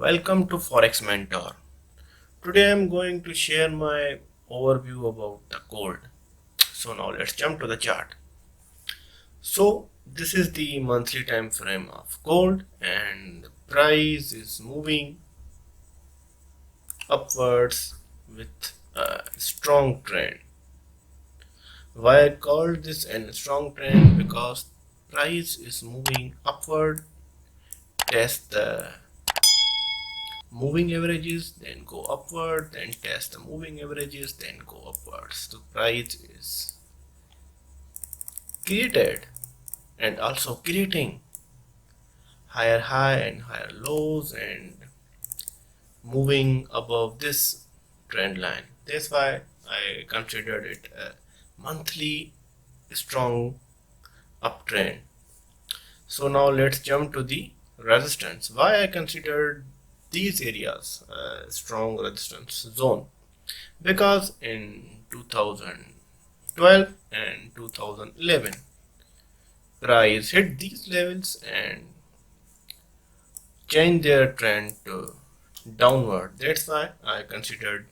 Welcome to Forex Mentor. Today I am going to share my overview about the gold. So now let's jump to the chart. So this is the monthly time frame of gold and the price is moving upwards with a strong trend. Why I called this a strong trend? Because price is moving upward, test the moving averages, then go upward, then test the moving averages, then go upwards. The price is created and also creating higher high and higher lows and moving above this trend line. That's why I considered it a monthly strong uptrend. So now let's jump to the resistance. Why I considered these areas a strong resistance zone? Because in 2012 and 2011 price hit these levels and changed their trend to downward. That's why I considered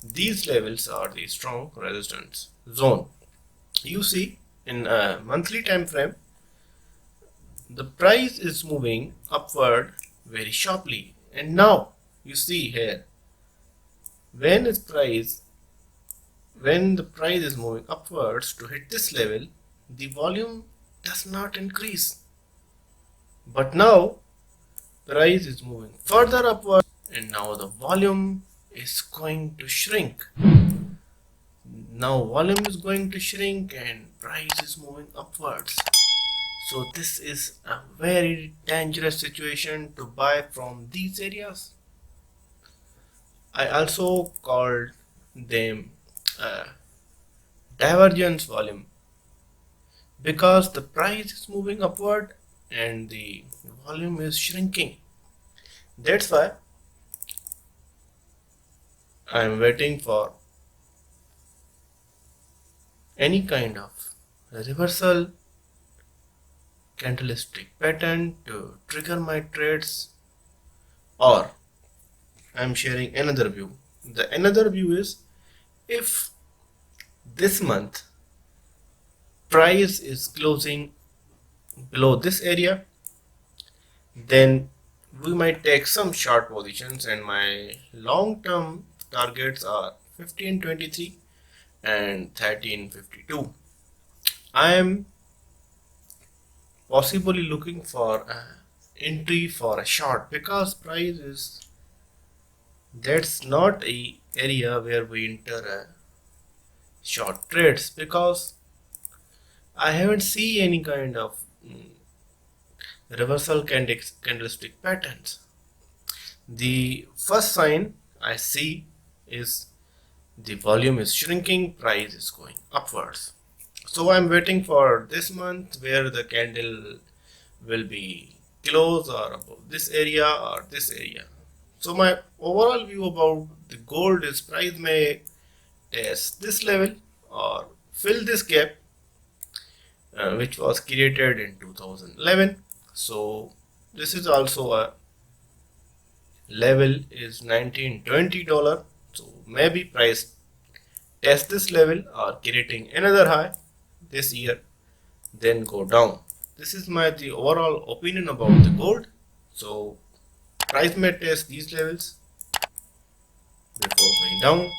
these levels are the strong resistance zone. You see, in a monthly time frame the price is moving upward very sharply, and now you see here when the price is moving upwards to hit this level, the volume does not increase, but now price is moving further upward and now the volume is going to shrink. Now volume is going to shrink and price is moving upwards. So this is a very dangerous situation to buy from these areas. I also called them divergence volume because the price is moving upward and the volume is shrinking. That's why I am waiting for any kind of reversal candlestick pattern to trigger my trades, or I am sharing another view. The another view is, if this month price is closing below this area, then we might take some short positions, and my long-term targets are 1523 and 1352. I am possibly looking for an entry for a short because price is, that's not a area where we enter a short trades, because I haven't seen any kind of reversal candlestick patterns. The first sign I see is the volume is shrinking, price is going upwards. So I'm waiting for this month where the candle will be close or above this area or this area. So my overall view about the gold is price may test this level or fill this gap which was created in 2011. So this is also a level is $19-20. So maybe price test this level or creating another high this year, then go down. This is the overall opinion about the gold. So price may test these levels before going down.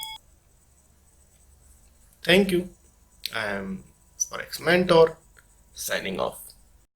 Thank you. I am Forex Mentor signing off.